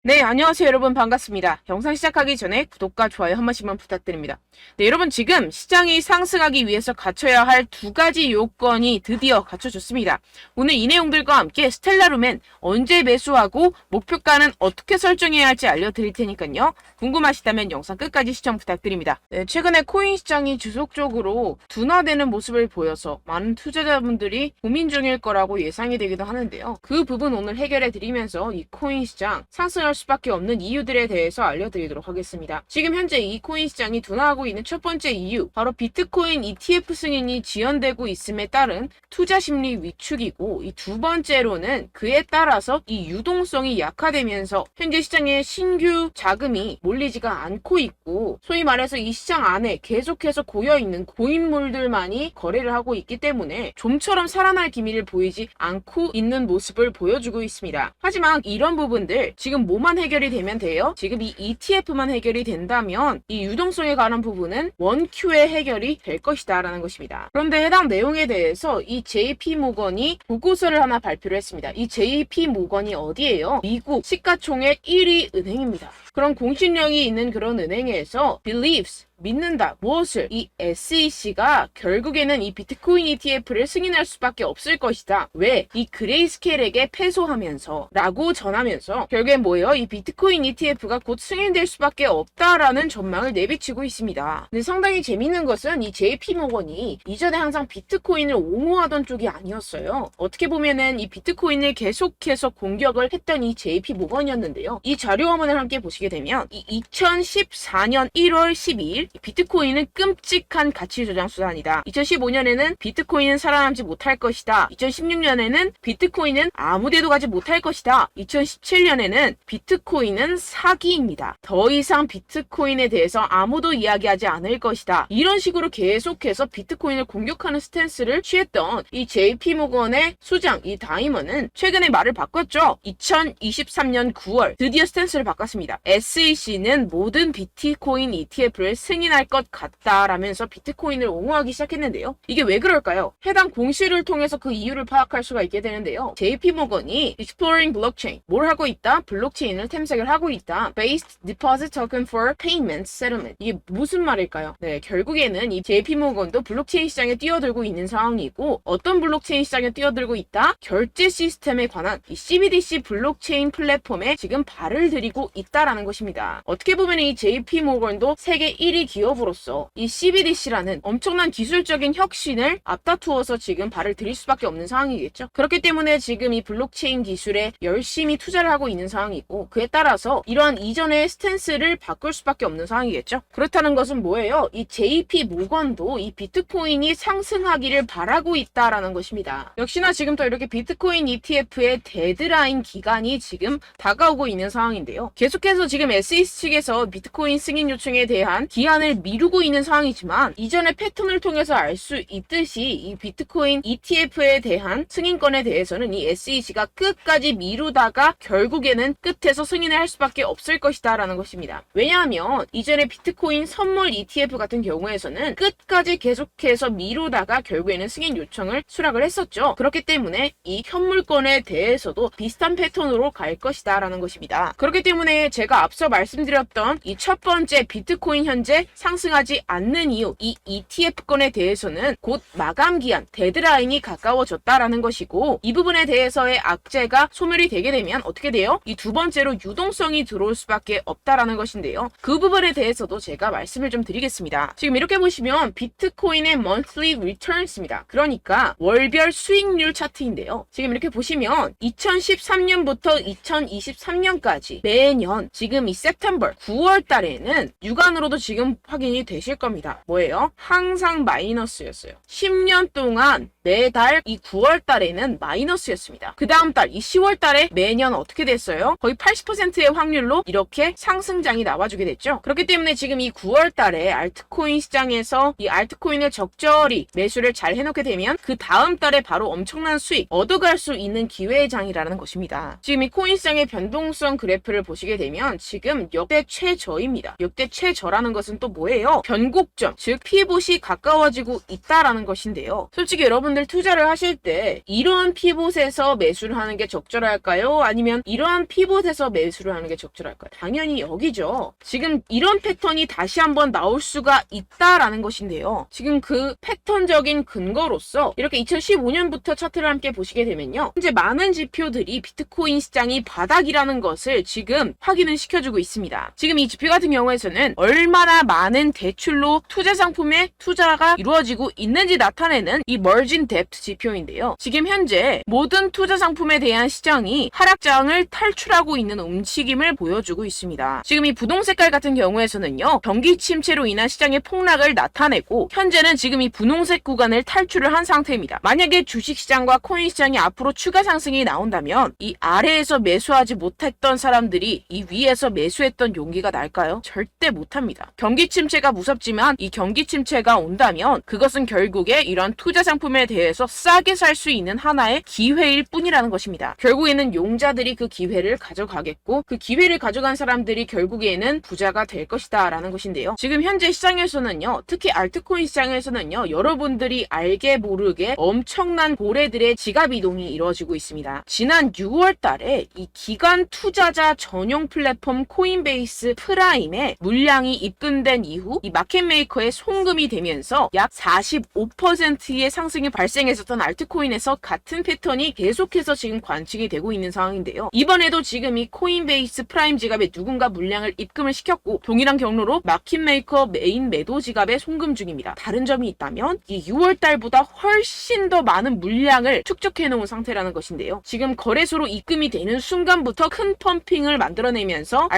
네, 안녕하세요 여러분, 반갑습니다. 영상 시작하기 전에 구독과 좋아요 한 번씩만 부탁드립니다. 네, 여러분, 지금 시장이 상승하기 위해서 갖춰야 할 두 가지 요건이 드디어 갖춰졌습니다. 오늘 이 내용들과 함께 스텔라룸엔 언제 매수하고 목표가는 어떻게 설정해야 할지 알려드릴 테니까요. 궁금하시다면 영상 끝까지 시청 부탁드립니다. 네, 최근에 코인 시장이 지속적으로 둔화되는 모습을 보여서 많은 투자자분들이 고민 중일 거라고 예상이 되기도 하는데요. 그 부분 오늘 해결해 드리면서 이 코인 시장 상승할 수밖에 없는 이유들에 대해서 알려드리도록 하겠습니다. 지금 현재 이 코인 시장이 둔화하고 있는 첫 번째 이유, 바로 비트코인 ETF 승인이 지연되고 있음에 따른 투자 심리 위축이고, 이 두 번째로는 그에 따라서 이 유동성이 약화되면서 현재 시장에 신규 자금이 몰리지가 않고 있고, 소위 말해서 이 시장 안에 계속해서 고여있는 고인물들만이 거래를 하고 있기 때문에 좀처럼 살아날 기미를 보이지 않고 있는 모습을 보여주고 있습니다. 하지만 이런 부분들 지금 뭐만 해결이 되면 돼요? 지금 이 ETF만 해결이 된다면 이 유동성에 관한 부분은 원큐에 해결이 될 것이다 라는 것입니다. 그런데 해당 내용에 대해서 이 JP모건이 보고서를 하나 발표를 했습니다. 이 JP모건이 어디예요? 미국 시가총액 1위 은행입니다. 그런 공신력이 있는 그런 은행에서 believes, 믿는다. 무엇을? 이 SEC가 결국에는 이 비트코인 ETF를 승인할 수밖에 없을 것이다. 왜? 이 그레이스케일에게 패소하면서 라고 전하면서 결국엔 뭐예요? 이 비트코인 ETF가 곧 승인될 수밖에 없다라는 전망을 내비치고 있습니다. 근데 상당히 재밌는 것은 이 JP모건이 이전에 항상 비트코인을 옹호하던 쪽이 아니었어요. 어떻게 보면은 이 비트코인을 계속해서 공격을 했던 이 JP모건이었는데요. 이 자료 화면을 함께 보시게 되면 이 2014년 1월 12일 비트코인은 끔찍한 가치 조작 수단이다. 2015년에는 비트코인은 살아남지 못할 것이다. 2016년에는 비트코인은 아무데도 가지 못할 것이다. 2017년에는 비트코인은 사기입니다. 더 이상 비트코인에 대해서 아무도 이야기하지 않을 것이다. 이런 식으로 계속해서 비트코인을 공격하는 스탠스를 취했던 이 JP모건의 수장 이 다이먼은 최근에 말을 바꿨죠. 2023년 9월 드디어 스탠스를 바꿨습니다. SEC는 모든 비트코인 ETF를 승인할 것 같다라면서 비트코인을 옹호하기 시작했는데요. 이게 왜 그럴까요? 해당 공시를 통해서 그 이유를 파악할 수가 있게 되는데요. JP모건이 Exploring Blockchain, 뭘 하고 있다? 블록체인을 탐색을 하고 있다. Based Deposit Token for Payment Settlement. 이게 무슨 말일까요? 네, 결국에는 이 JP모건도 블록체인 시장에 뛰어들고 있는 상황이고, 어떤 블록체인 시장에 뛰어들고 있다? 결제 시스템에 관한 이 CBDC 블록체인 플랫폼에 지금 발을 들이고 있다라는 것입니다. 어떻게 보면 이 JP모건도 세계 1위 기업으로서 이 CBDC라는 엄청난 기술적인 혁신을 앞다투어서 지금 발을 들일 수밖에 없는 상황이겠죠. 그렇기 때문에 지금 이 블록체인 기술에 열심히 투자를 하고 있는 상황이고, 그에 따라서 이러한 이전의 스탠스를 바꿀 수밖에 없는 상황이겠죠. 그렇다는 것은 뭐예요? 이 JP모건도 이 비트코인이 상승하기를 바라고 있다라는 것입니다. 역시나 지금 또 이렇게 비트코인 ETF의 데드라인 기간이 지금 다가오고 있는 상황인데요. 계속해서 지금 SEC 측에서 비트코인 승인 요청에 대한 기한을 미루고 있는 상황이지만, 이전의 패턴을 통해서 알 수 있듯이 이 비트코인 ETF에 대한 승인권에 대해서는 이 SEC가 끝까지 미루다가 결국에는 끝에서 승인을 할 수밖에 없을 것이다 라는 것입니다. 왜냐하면 이전에 비트코인 선물 ETF 같은 경우에서는 끝까지 계속해서 미루다가 결국에는 승인 요청을 수락을 했었죠. 그렇기 때문에 이 현물권에 대해서도 비슷한 패턴으로 갈 것이다 라는 것입니다. 그렇기 때문에 제가 앞서 말씀드렸던 이 첫 번째 비트코인 현재 상승하지 않는 이유, 이 ETF권에 대해서는 곧 마감 기한, 데드라인이 가까워졌다라는 것이고, 이 부분에 대해서의 악재가 소멸이 되게 되면 어떻게 돼요? 이 두 번째로 유동성이 들어올 수밖에 없다라는 것인데요. 그 부분에 대해서도 제가 말씀을 좀 드리겠습니다. 지금 이렇게 보시면 비트코인의 monthly returns입니다. 그러니까 월별 수익률 차트인데요. 지금 이렇게 보시면 2013년부터 2023년까지 매년 지금 이 September 9월 달에는 육안으로도 지금 확인이 되실 겁니다. 뭐예요? 항상 마이너스였어요. 10년 동안 매달 이 9월 달에는 마이너스였습니다. 그 다음 달 이 10월 달에 매년 어떻게 됐어요? 거의 80%의 확률로 이렇게 상승장이 나와주게 됐죠. 그렇기 때문에 지금 이 9월 달에 알트코인 시장에서 이 알트코인을 적절히 매수를 잘 해놓게 되면 그 다음 달에 바로 엄청난 수익 얻어갈 수 있는 기회의 장이라는 것입니다. 지금 이 코인 시장의 변동성 그래프를 보시게 되면 지금 역대 최저입니다. 역대 최저라는 것은 것은 또 뭐예요? 변곡점, 즉 피봇이 가까워지고 있다라는 것인데요. 솔직히 여러분들 투자를 하실 때 이러한 피봇에서 매수를 하는 게 적절할까요? 아니면 이러한 피봇에서 매수를 하는 게 적절할까요? 당연히 여기죠. 지금 이런 패턴이 다시 한번 나올 수가 있다라는 것인데요. 지금 그 패턴적인 근거로서 이렇게 2015년부터 차트를 함께 보시게 되면요. 현재 많은 지표들이 비트코인 시장이 바닥이라는 것을 지금 확인을 시켜주고 있습니다. 지금 이 지표 같은 경우에서는 얼마나 많은 대출로 투자 상품에 투자가 이루어지고 있는지 나타내는 이 머진 뎁트 지표인데요. 지금 현재 모든 투자 상품에 대한 시장이 하락장을 탈출하고 있는 움직임을 보여주고 있습니다. 지금 이 부동 색깔 같은 경우에서는요. 경기 침체로 인한 시장의 폭락을 나타내고 현재는 지금 이 분홍색 구간을 탈출을 한 상태입니다. 만약에 주식시장과 코인시장이 앞으로 추가 상승이 나온다면 이 아래에서 매수하지 못했던 사람들이 이 위에서 매수했던 용기가 날까요? 절대 못합니다. 경기 침체가 무섭지만 이 경기 침체가 온다면 그것은 결국에 이런 투자 상품에 대해서 싸게 살 수 있는 하나의 기회일 뿐이라는 것입니다. 결국에는 용자들이 그 기회를 가져가겠고 그 기회를 가져간 사람들이 결국에는 부자가 될 것이다 라는 것인데요. 지금 현재 시장에서는요. 특히 알트코인 시장에서는요. 여러분들이 알게 모르게 엄청난 고래들의 지갑 이동이 이루어지고 있습니다. 지난 6월 달에 이 기관 투자자 전용 플랫폼 코인베이스 프라임에 물량이 입금된 이후 이 마켓메이커에 송금이 되면서 약 45%의 상승이 발생했었던 알트코인에서 같은 패턴이 계속해서 지금 관측이 되고 있는 상황인데요. 이번에도 지금 이 코인베이스 프라임 지갑에 누군가 물량을 입금을 시켰고 동일한 경로로 마켓메이커 메인 매도 지갑에 송금 중입니다. 다른 점이 있다면 이 6월 달보다 훨씬 더 많은 물량을 축적해 놓은 상태라는 것인데요. 지금 거래소로 입금이 되는 순간부터 큰 펌핑을 만들어내면서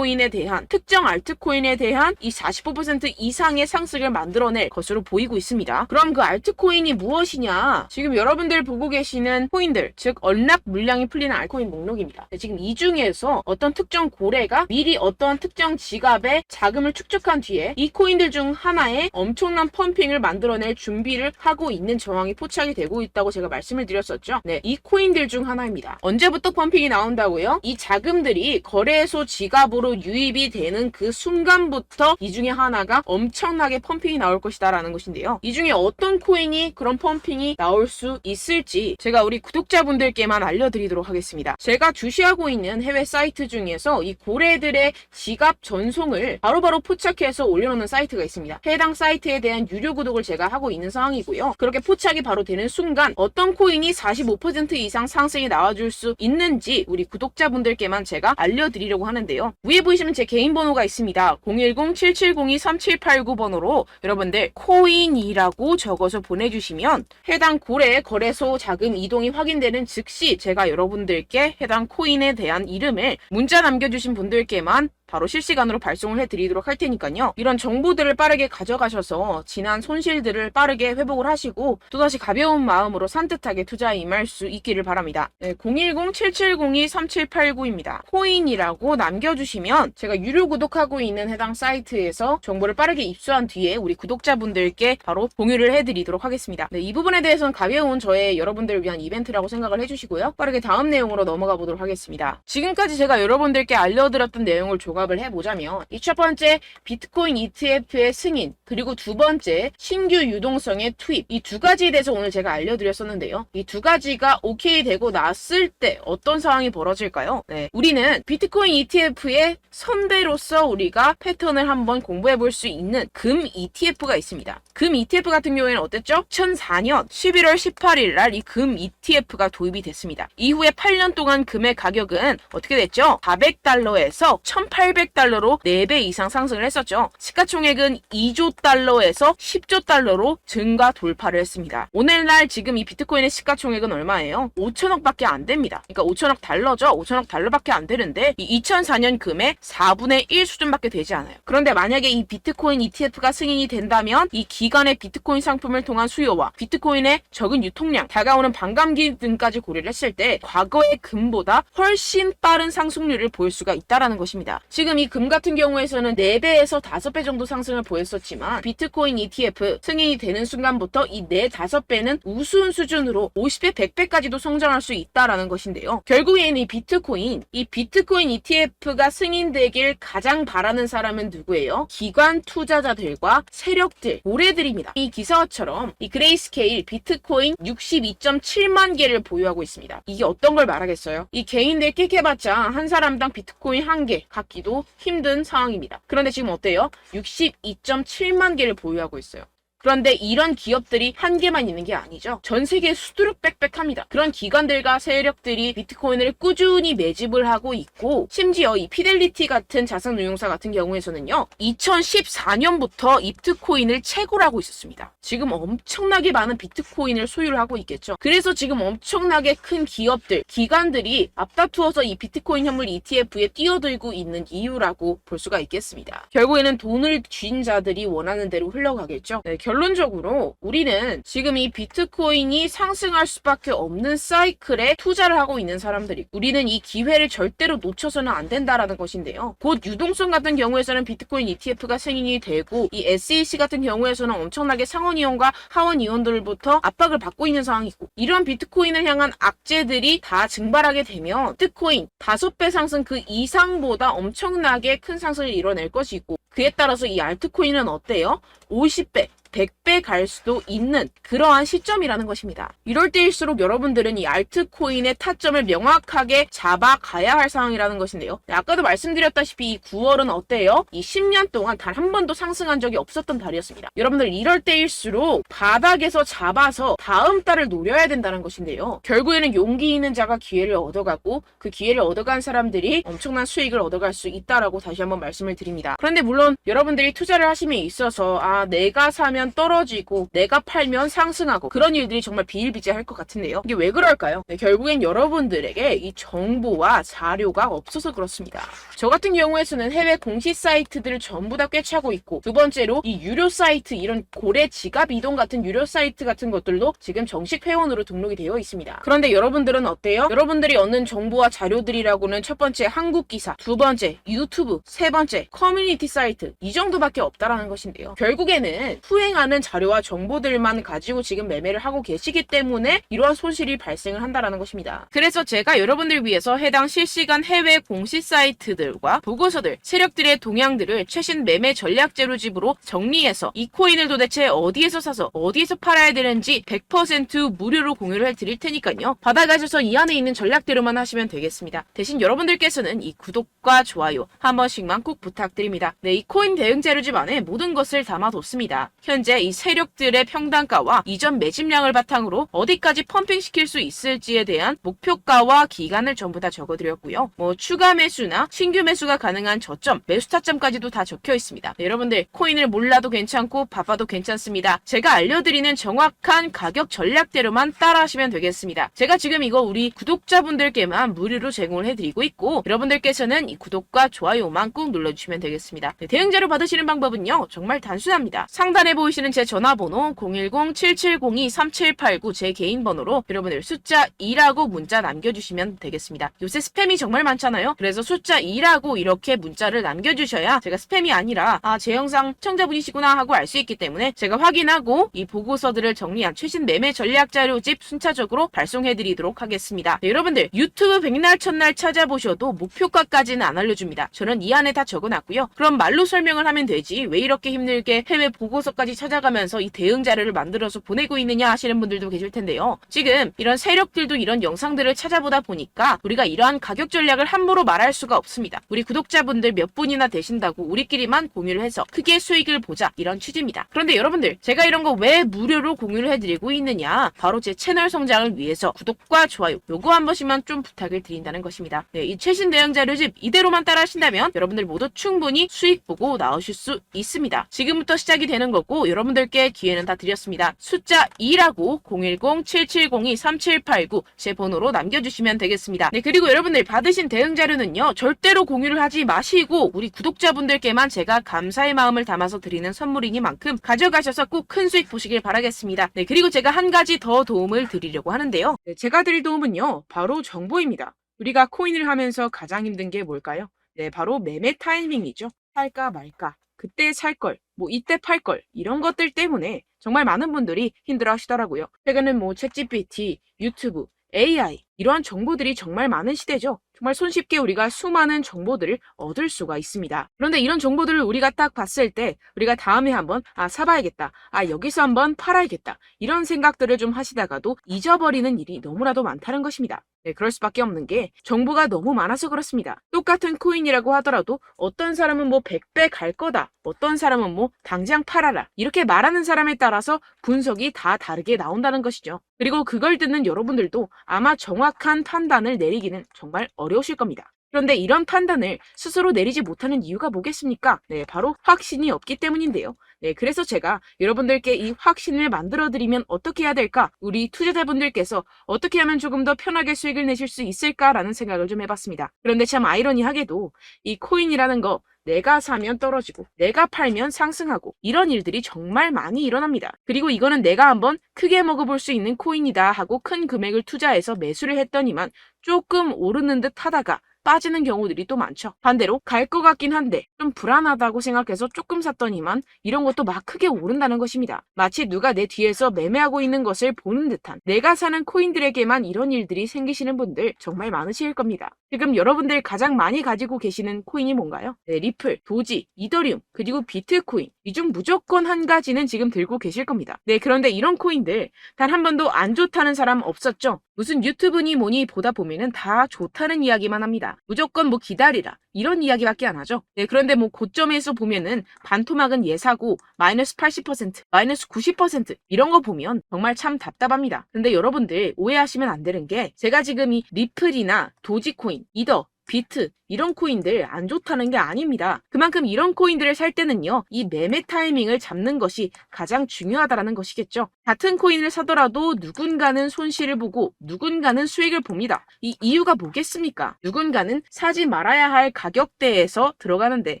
특정 알트코인에 대한 이 45% 이상의 상승을 만들어낼 것으로 보이고 있습니다. 그럼 그 알트코인이 무엇이냐? 지금 여러분들 보고 계시는 코인들, 즉 언락 물량이 풀리는 알트코인 목록입니다. 지금 이 중에서 어떤 특정 고래가 미리 어떤 특정 지갑에 자금을 축적한 뒤에 이 코인들 중 하나에 엄청난 펌핑을 만들어낼 준비를 하고 있는 정황이 포착이 되고 있다고 제가 말씀을 드렸었죠. 네, 이 코인들 중 하나입니다. 언제부터 펌핑이 나온다고요? 이 자금들이 거래소 지갑으로 유입이 되는 그 순간부터 이 중에 하나가 엄청나게 펌핑이 나올 것이다 라는 것인데요. 이 중에 어떤 코인이 그런 펌핑이 나올 수 있을지 제가 우리 구독자분들께만 알려드리도록 하겠습니다. 제가 주시하고 있는 해외 사이트 중에서 이 고래들의 지갑 전송을 바로바로 포착해서 올려놓는 사이트가 있습니다. 해당 사이트에 대한 유료 구독을 제가 하고 있는 상황이고요. 그렇게 포착이 바로 되는 순간 어떤 코인이 45% 이상 상승이 나와줄 수 있는지 우리 구독자분들께만 제가 알려드리려고 하는데요. 위에 보시면 제 개인 번호가 있습니다. 010-7702-3789번호로 여러분들 코인이라고 적어서 보내주시면 해당 고래의 거래소 자금 이동이 확인되는 즉시 제가 여러분들께 해당 코인에 대한 이름을 문자 남겨주신 분들께만 바로 실시간으로 발송을 해드리도록 할 테니까요. 이런 정보들을 빠르게 가져가셔서 지난 손실들을 빠르게 회복을 하시고 또다시 가벼운 마음으로 산뜻하게 투자에 임할 수 있기를 바랍니다. 네, 010-7702-3789입니다. 코인이라고 남겨주시면 제가 유료 구독하고 있는 해당 사이트에서 정보를 빠르게 입수한 뒤에 우리 구독자분들께 바로 공유를 해드리도록 하겠습니다. 네, 이 부분에 대해서는 가벼운 저의 여러분들을 위한 이벤트라고 생각을 해주시고요. 빠르게 다음 내용으로 넘어가 보도록 하겠습니다. 지금까지 제가 여러분들께 알려드렸던 내용을 조각을 해보자면 이 첫 번째 비트코인 ETF의 승인, 그리고 두 번째 신규 유동성의 투입, 이 두 가지에 대해서 오늘 제가 알려드렸었는데요. 이 두 가지가 오케이 되고 났을 때 어떤 상황이 벌어질까요? 네, 우리는 비트코인 ETF의 선배로서 우리가 패턴을 한번 공부해 볼 수 있는 금 ETF가 있습니다. 금 ETF 같은 경우에는 어땠죠? 2004년 11월 18일 날 이 금 ETF가 도입이 됐습니다. 이후에 8년 동안 금의 가격은 어떻게 됐죠? 400달러에서 1800달러로 4배 이상 상승을 했었죠. 시가총액은 2조 달러에서 10조 달러로 증가 돌파를 했습니다. 오늘날 지금 이 비트코인의 시가총액은 얼마예요? 5천억밖에 안 됩니다. 그러니까 5천억 달러죠. 5천억 달러밖에 안 되는데 이 2004년 금의 4분의 1 수준밖에 되지 않아요. 그런데 만약에 이 비트코인 ETF가 승인이 된다면 이 기간의 비트코인 상품을 통한 수요와 비트코인의 적은 유통량, 다가오는 반감기 등까지 고려를 했을 때 과거의 금보다 훨씬 빠른 상승률을 보일 수가 있다는 것입니다. 지금 이 금 같은 경우에서는 4배에서 5배 정도 상승을 보였었지만 비트코인 ETF 승인이 되는 순간부터 이 4, 5배는 우스운 수준으로 50배, 100배까지도 성장할 수 있다라는 것인데요. 결국에는 이 비트코인 ETF가 승인되길 가장 바라는 사람은 누구예요? 기관 투자자들과 세력들, 고래들입니다. 이 기사처럼 이 그레이스케일 비트코인 62.7만 개를 보유하고 있습니다. 이게 어떤 걸 말하겠어요? 이 개인들 끽해봤자 한 사람당 비트코인 1개 갖기도 힘든 상황입니다. 그런데 지금 어때요? 62.7만 개를 보유하고 있어요. 그런데 이런 기업들이 한 개만 있는 게 아니죠. 전 세계에 수두룩빽빽합니다. 그런 기관들과 세력들이 비트코인을 꾸준히 매집을 하고 있고, 심지어 이 피델리티 같은 자산운용사 같은 경우에서는요, 2014년부터 비트코인을 채굴 하고 있었습니다. 지금 엄청나게 많은 비트코인을 소유를 하고 있겠죠. 그래서 지금 엄청나게 큰 기업들, 기관들이 앞다투어서 이 비트코인 현물 ETF에 뛰어들고 있는 이유라고 볼 수가 있겠습니다. 결국에는 돈을 쥔 자들이 원하는 대로 흘러가겠죠. 네, 결론적으로 우리는 지금 이 비트코인이 상승할 수밖에 없는 사이클에 투자를 하고 있는 사람들이, 우리는 이 기회를 절대로 놓쳐서는 안 된다라는 것인데요. 곧 유동성 같은 경우에서는 비트코인 ETF가 승인이 되고, 이 SEC 같은 경우에서는 엄청나게 상원의원과 하원의원들부터 압박을 받고 있는 상황이고, 이런 비트코인을 향한 악재들이 다 증발하게 되면 비트코인 5배 상승 그 이상보다 엄청나게 큰 상승을 이뤄낼 것이고, 그에 따라서 이 알트코인은 어때요? 50배, 100배 갈 수도 있는 그러한 시점이라는 것입니다. 이럴 때일수록 여러분들은 이 알트코인의 타점을 명확하게 잡아가야 할 상황이라는 것인데요. 아까도 말씀드렸다시피 이 9월은 어때요? 이 10년 동안 단 한 번도 상승한 적이 없었던 달이었습니다. 여러분들 이럴 때일수록 바닥에서 잡아서 다음 달을 노려야 된다는 것인데요. 결국에는 용기 있는 자가 기회를 얻어가고, 그 기회를 얻어간 사람들이 엄청난 수익을 얻어갈 수 있다라고 다시 한번 말씀을 드립니다. 그런데 물론 여러분들이 투자를 하심에 있어서 내가 사면 떨어지고 내가 팔면 상승하고 그런 일들이 정말 비일비재할 것 같은데요. 이게 왜 그럴까요? 네, 결국엔 여러분들에게 이 정보와 자료가 없어서 그렇습니다. 저 같은 경우에서는 해외 공시 사이트들을 전부 다 꿰차고 있고, 두 번째로 이 유료 사이트, 이런 고래 지갑 이동 같은 유료 사이트 같은 것들도 지금 정식 회원으로 등록이 되어 있습니다. 그런데 여러분들은 어때요? 여러분들이 얻는 정보와 자료들이라고는 첫 번째 한국 기사, 두 번째 유튜브, 세 번째 커뮤니티 사이트, 이 정도밖에 없다라는 것인데요. 결국에는 후행하는 자료와 정보들만 가지고 지금 매매를 하고 계시기 때문에 이러한 손실이 발생을 한다라는 것입니다. 그래서 제가 여러분들 위해서 해당 실시간 해외 공시 사이트들과 보고서들, 세력들의 동향들을 최신 매매 전략 재료집으로 정리해서 이 코인을 도대체 어디에서 사서 어디에서 팔아야 되는지 100% 무료로 공유를 해드릴 테니까요. 받아가셔서 이 안에 있는 전략대로만 하시면 되겠습니다. 대신 여러분들께서는 이 구독과 좋아요 한 번씩만 꼭 부탁드립니다. 네, 이 코인 대응 재료집 안에 모든 것을 담아뒀습니다. 현재 이 세력들의 평단가와 이전 매집량을 바탕으로 어디까지 펌핑시킬 수 있을지에 대한 목표가와 기간을 전부 다 적어드렸고요. 추가 매수나 신규 매수가 가능한 저점, 매수 타점까지도 다 적혀 있습니다. 네, 여러분들 코인을 몰라도 괜찮고 바빠도 괜찮습니다. 제가 알려드리는 정확한 가격 전략대로만 따라하시면 되겠습니다. 제가 지금 이거 우리 구독자분들께만 무료로 제공을 해드리고 있고, 여러분들께서는 이 구독과 좋아요만 꾹 눌러주시면 되겠습니다. 네, 대응 자료 받으시는 방법은요, 정말 단순합니다. 상단에 보이시는 제 전화번호 010-7702-3789 제 개인 번호로 여러분들 숫자 2라고 문자 남겨주시면 되겠습니다. 요새 스팸이 정말 많잖아요. 그래서 숫자 2라고 이렇게 문자를 남겨주셔야 제가 스팸이 아니라 제 영상 시청자분이시구나 하고 알 수 있기 때문에 제가 확인하고 이 보고서들을 정리한 최신 매매 전략 자료집 순차적으로 발송해드리도록 하겠습니다. 네, 여러분들 유튜브 백날 첫날 찾아보셔도 목표가까지는 안 알려줍니다. 저는 이 안에 다 적어놨고요. 그럼 말로 설명을 하면 되지 왜 이렇게 힘들게 해외 보고서까지 찾아가면서 이 대응 자료를 만들어서 보내고 있느냐 하시는 분들도 계실 텐데요. 지금 이런 세력들도 이런 영상들을 찾아보다 보니까 우리가 이러한 가격 전략을 함부로 말할 수가 없습니다. 우리 구독자분들 몇 분이나 되신다고 우리끼리만 공유를 해서 크게 수익을 보자, 이런 취지입니다. 그런데 여러분들, 제가 이런 거 왜 무료로 공유를 해드리고 있느냐, 바로 제 채널 성장을 위해서 구독과 좋아요 요거 한 번씩만 좀 부탁을 드린다는 것입니다. 네, 이 최신 대응 자료집 이대로만 따라 하신다면 여러분들 모두 충분히 수익 보고 나오실 수 있습니다. 지금부터 시작이 되는 거고, 여러분들께 기회는 다 드렸습니다. 숫자 2라고 010-7702-3789 제 번호로 남겨주시면 되겠습니다. 네, 그리고 여러분들 받으신 대응 자료는요, 절대로 공유를 하지 마시고 우리 구독자분들께만 제가 감사의 마음을 담아서 드리는 선물이니만큼 가져가셔서 꼭 큰 수익 보시길 바라겠습니다. 네, 그리고 제가 한 가지 더 도움을 드리려고 하는데요. 네, 제가 드릴 도움은요, 바로 정보입니다. 우리가 코인을 하면서 가장 힘든 게 뭘까요? 네, 바로 매매 타이밍이죠. 살까 말까, 그때 살 걸, 뭐 이때 팔 걸, 이런 것들 때문에 정말 많은 분들이 힘들어 하시더라고요. 최근엔 뭐 챗GPT, 유튜브, AI 이러한 정보들이 정말 많은 시대죠. 정말 손쉽게 우리가 수많은 정보들을 얻을 수가 있습니다. 그런데 이런 정보들을 우리가 딱 봤을 때 우리가 다음에 한번 사봐야겠다. 여기서 한번 팔아야겠다. 이런 생각들을 좀 하시다가도 잊어버리는 일이 너무나도 많다는 것입니다. 네, 그럴 수밖에 없는 게 정보가 너무 많아서 그렇습니다. 똑같은 코인이라고 하더라도 어떤 사람은 뭐 100배 갈 거다. 어떤 사람은 뭐 당장 팔아라. 이렇게 말하는 사람에 따라서 분석이 다 다르게 나온다는 것이죠. 그리고 그걸 듣는 여러분들도 아마 정확한 판단을 내리기는 정말 어려우실 겁니다. 그런데 이런 판단을 스스로 내리지 못하는 이유가 뭐겠습니까? 네, 바로 확신이 없기 때문인데요. 네, 그래서 제가 여러분들께 이 확신을 만들어드리면 어떻게 해야 될까? 우리 투자자분들께서 어떻게 하면 조금 더 편하게 수익을 내실 수 있을까라는 생각을 좀 해봤습니다. 그런데 참 아이러니하게도 이 코인이라는 거 내가 사면 떨어지고 내가 팔면 상승하고 이런 일들이 정말 많이 일어납니다. 그리고 이거는 내가 한번 크게 먹어볼 수 있는 코인이다 하고 큰 금액을 투자해서 매수를 했더니만 조금 오르는 듯 하다가 빠지는 경우들이 또 많죠. 반대로 갈 것 같긴 한데 좀 불안하다고 생각해서 조금 샀더니만 이런 것도 막 크게 오른다는 것입니다. 마치 누가 내 뒤에서 매매하고 있는 것을 보는 듯한, 내가 사는 코인들에게만 이런 일들이 생기시는 분들 정말 많으실 겁니다. 지금 여러분들 가장 많이 가지고 계시는 코인이 뭔가요? 네, 리플, 도지, 이더리움, 그리고 비트코인. 이 중 무조건 한 가지는 지금 들고 계실 겁니다. 네, 그런데 이런 코인들 단 한 번도 안 좋다는 사람 없었죠? 무슨 유튜브니 뭐니 보다 보면은 다 좋다는 이야기만 합니다. 무조건 뭐 기다리라 이런 이야기밖에 안 하죠. 네, 그런데 뭐 고점에서 보면은 반토막은 예사고 마이너스 80%, 마이너스 90% 이런 거 보면 정말 참 답답합니다. 근데 여러분들 오해하시면 안 되는 게 제가 지금 이 리플이나 도지코인, 이더, 비트 이런 코인들 안 좋다는 게 아닙니다. 그만큼 이런 코인들을 살 때는요, 이 매매 타이밍을 잡는 것이 가장 중요하다는 것이겠죠. 같은 코인을 사더라도 누군가는 손실을 보고 누군가는 수익을 봅니다. 이 이유가 뭐겠습니까? 누군가는 사지 말아야 할 가격대에서 들어가는데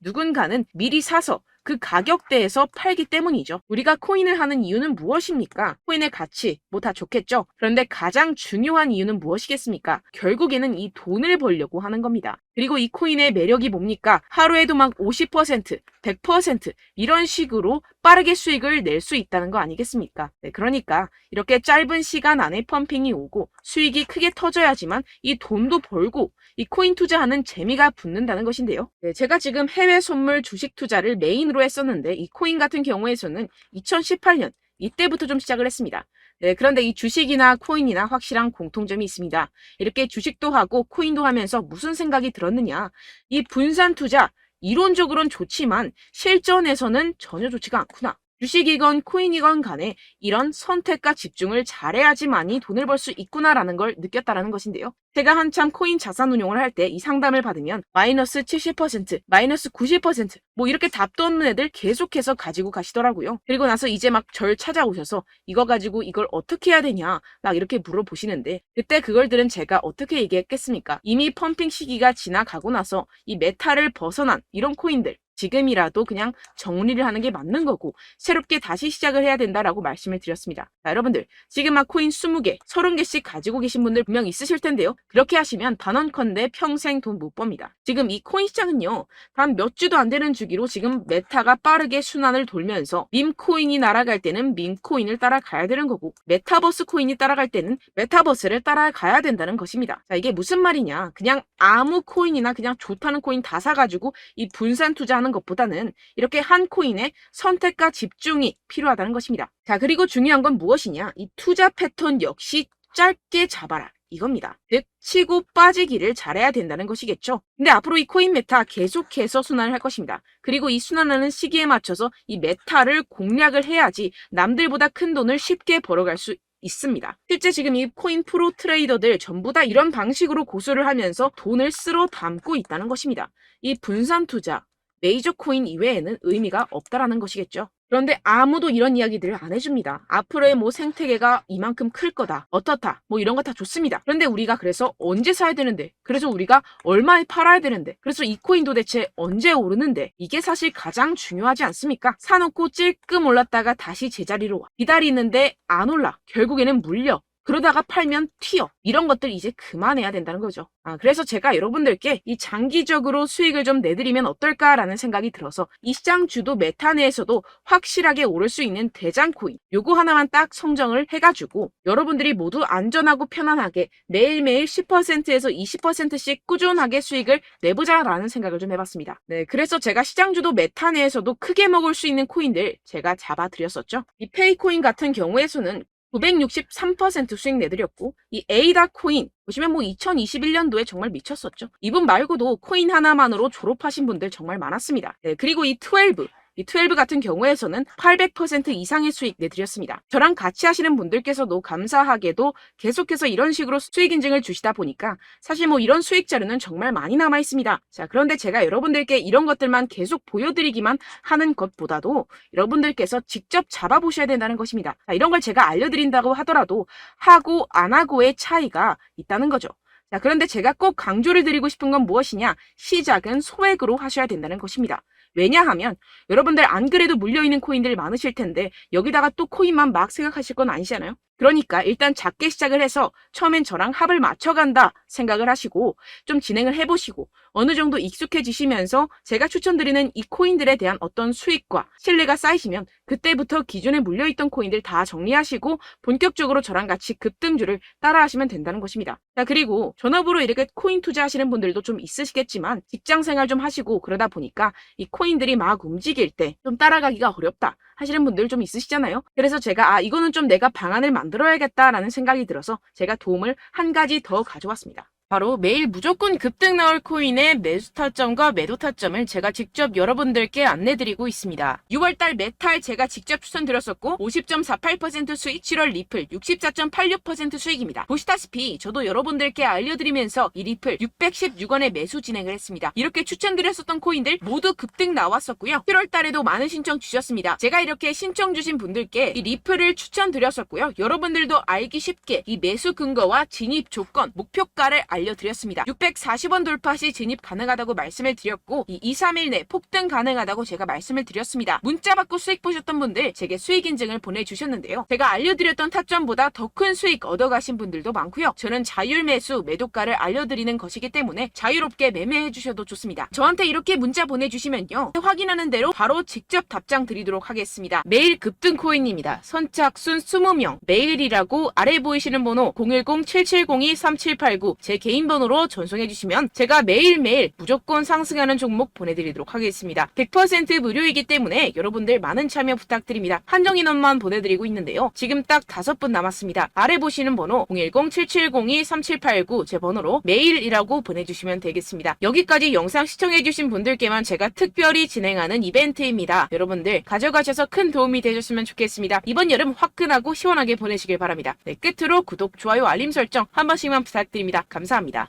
누군가는 미리 사서 그 가격대에서 팔기 때문이죠. 우리가 코인을 하는 이유는 무엇입니까? 코인의 가치, 뭐 다 좋겠죠? 그런데 가장 중요한 이유는 무엇이겠습니까? 결국에는 이 돈을 벌려고 하는 겁니다. 그리고 이 코인의 매력이 뭡니까? 하루에도 막 50%, 100% 이런 식으로 빠르게 수익을 낼 수 있다는 거 아니겠습니까? 네, 그러니까 이렇게 짧은 시간 안에 펌핑이 오고 수익이 크게 터져야지만 이 돈도 벌고 이 코인 투자하는 재미가 붙는다는 것인데요. 네, 제가 지금 해외 선물 주식 투자를 메인으로 했었는데 이 코인 같은 경우에서는 2018년 이때부터 좀 시작을 했습니다. 네, 그런데 이 주식이나 코인이나 확실한 공통점이 있습니다. 이렇게 주식도 하고 코인도 하면서 무슨 생각이 들었느냐? 이 분산 투자 이론적으로는 좋지만 실전에서는 전혀 좋지가 않구나. 주식이건 코인이건 간에 이런 선택과 집중을 잘해야지만이 돈을 벌 수 있구나라는 걸 느꼈다라는 것인데요. 제가 한참 코인 자산 운용을 할 때 이 상담을 받으면 마이너스 70%, 마이너스 90% 뭐 이렇게 답도 없는 애들 계속해서 가지고 가시더라고요. 그리고 나서 이제 막 절 찾아오셔서 이거 가지고 이걸 어떻게 해야 되냐 막 이렇게 물어보시는데 그때 그걸 들은 제가 어떻게 얘기했겠습니까? 이미 펌핑 시기가 지나가고 나서 이 메타를 벗어난 이런 코인들 지금이라도 그냥 정리를 하는 게 맞는 거고 새롭게 다시 시작을 해야 된다라고 말씀을 드렸습니다. 자, 여러분들 지금 막 코인 20개, 30개씩 가지고 계신 분들 분명 있으실 텐데요. 그렇게 하시면 단언컨대 평생 돈 못 법니다. 지금 이 코인 시장은요. 단 몇 주도 안 되는 주기로 지금 메타가 빠르게 순환을 돌면서 밈코인이 날아갈 때는 밈코인을 따라가야 되는 거고 메타버스 코인이 따라갈 때는 메타버스를 따라가야 된다는 것입니다. 자, 이게 무슨 말이냐. 그냥 아무 코인이나 그냥 좋다는 코인 다 사가지고 이 분산 투자하는 것보다는 이렇게 한 코인에 선택과 집중이 필요하다는 것입니다. 자, 그리고 중요한 건 무엇이냐? 이 투자 패턴 역시 짧게 잡아라. 이겁니다. 즉 치고 빠지기를 잘해야 된다는 것이겠죠. 근데 앞으로 이 코인 메타 계속해서 순환을 할 것입니다. 그리고 이 순환하는 시기에 맞춰서 이 메타를 공략을 해야지 남들보다 큰 돈을 쉽게 벌어갈 수 있습니다. 실제 지금 이 코인 프로 트레이더들 전부 다 이런 방식으로 고수를 하면서 돈을 쓸어 담고 있다는 것입니다. 이 분산 투자, 메이저 코인 이외에는 의미가 없다라는 것이겠죠. 그런데 아무도 이런 이야기들을 안 해줍니다. 앞으로의 뭐 생태계가 이만큼 클 거다. 어떻다. 뭐 이런 거 다 좋습니다. 그런데 우리가 그래서 언제 사야 되는데? 그래서 우리가 얼마에 팔아야 되는데? 그래서 이 코인 도대체 언제 오르는데? 이게 사실 가장 중요하지 않습니까? 사놓고 찔끔 올랐다가 다시 제자리로 와. 기다리는데 안 올라. 결국에는 물려. 그러다가 팔면 튀어. 이런 것들 이제 그만해야 된다는 거죠. 그래서 제가 여러분들께 이 장기적으로 수익을 좀 내드리면 어떨까라는 생각이 들어서 이 시장 주도 메타 내에서도 확실하게 오를 수 있는 대장 코인 요거 하나만 딱 선정을 해가지고 여러분들이 모두 안전하고 편안하게 매일매일 10%에서 20%씩 꾸준하게 수익을 내보자라는 생각을 좀 해봤습니다. 네, 그래서 제가 시장 주도 메타 내에서도 크게 먹을 수 있는 코인들 제가 잡아드렸었죠. 이 페이코인 같은 경우에서는 963% 수익 내드렸고 이 에이다 코인 보시면 2021년도에 정말 미쳤었죠. 이분 말고도 코인 하나만으로 졸업하신 분들 정말 많았습니다. 네, 그리고 이 12 같은 경우에서는 800% 이상의 수익 내드렸습니다. 저랑 같이 하시는 분들께서도 감사하게도 계속해서 이런 식으로 수익 인증을 주시다 보니까 사실 이런 수익 자료는 정말 많이 남아 있습니다. 자, 그런데 제가 여러분들께 이런 것들만 계속 보여드리기만 하는 것보다도 여러분들께서 직접 잡아보셔야 된다는 것입니다. 자, 이런 걸 제가 알려드린다고 하더라도 하고 안 하고의 차이가 있다는 거죠. 자, 그런데 제가 꼭 강조를 드리고 싶은 건 무엇이냐? 시작은 소액으로 하셔야 된다는 것입니다. 왜냐하면 여러분들 안 그래도 물려있는 코인들 많으실 텐데 여기다가 또 코인만 막 생각하실 건 아니잖아요. 그러니까 일단 작게 시작을 해서 처음엔 저랑 합을 맞춰간다 생각을 하시고 좀 진행을 해보시고 어느 정도 익숙해지시면서 제가 추천드리는 이 코인들에 대한 어떤 수익과 신뢰가 쌓이시면 그때부터 기존에 물려있던 코인들 다 정리하시고 본격적으로 저랑 같이 급등주를 따라하시면 된다는 것입니다. 자, 그리고 전업으로 이렇게 코인 투자하시는 분들도 좀 있으시겠지만 직장생활 좀 하시고 그러다 보니까 이 코인들이 막 움직일 때 좀 따라가기가 어렵다 하시는 분들 좀 있으시잖아요. 그래서 제가 이거는 좀 내가 방안을 만들어야겠다라는 생각이 들어서 제가 도움을 한 가지 더 가져왔습니다. 바로 매일 무조건 급등 나올 코인의 매수 타점과 매도 타점을 제가 직접 여러분들께 안내드리고 있습니다. 6월달 메탈 제가 직접 추천드렸었고 50.48% 수익, 7월 리플 64.86% 수익입니다. 보시다시피 저도 여러분들께 알려드리면서 이 리플 616원에 매수 진행을 했습니다. 이렇게 추천드렸었던 코인들 모두 급등 나왔었고요. 7월달에도 많은 신청 주셨습니다. 제가 이렇게 신청 주신 분들께 이 리플을 추천드렸었고요. 여러분들도 알기 쉽게 이 매수 근거와 진입 조건, 목표가를 알려드렸습니다. 640원 돌파 시 진입 가능하다고 말씀을 드렸고 이 2, 3일 내 폭등 가능하다고 제가 말씀을 드렸습니다. 문자 받고 수익 보셨던 분들 제게 수익 인증을 보내주셨는데요. 제가 알려드렸던 타점보다 더 큰 수익 얻어가신 분들도 많고요. 저는 자율 매수 매도가를 알려드리는 것이기 때문에 자유롭게 매매해 주셔도 좋습니다. 저한테 이렇게 문자 보내주시면요. 확인하는 대로 바로 직접 답장 드리도록 하겠습니다. 매일 급등 코인입니다. 선착순 20명 매일이라고 아래 보이시는 번호 010-7702-3789 제 개인 번호로 전송해 주시면 제가 매일매일 무조건 상승하는 종목 보내드리도록 하겠습니다. 100% 무료이기 때문에 여러분들 많은 참여 부탁드립니다. 한정 인원만 보내드리고 있는데요. 지금 딱 5분 남았습니다. 아래 보시는 번호 010-7702-3789 제 번호로 메일이라고 보내주시면 되겠습니다. 여기까지 영상 시청해주신 분들께만 제가 특별히 진행하는 이벤트입니다. 여러분들 가져가셔서 큰 도움이 되셨으면 좋겠습니다. 이번 여름 화끈하고 시원하게 보내시길 바랍니다. 네, 끝으로 구독, 좋아요, 알림 설정 한 번씩만 부탁드립니다. 감사합니다.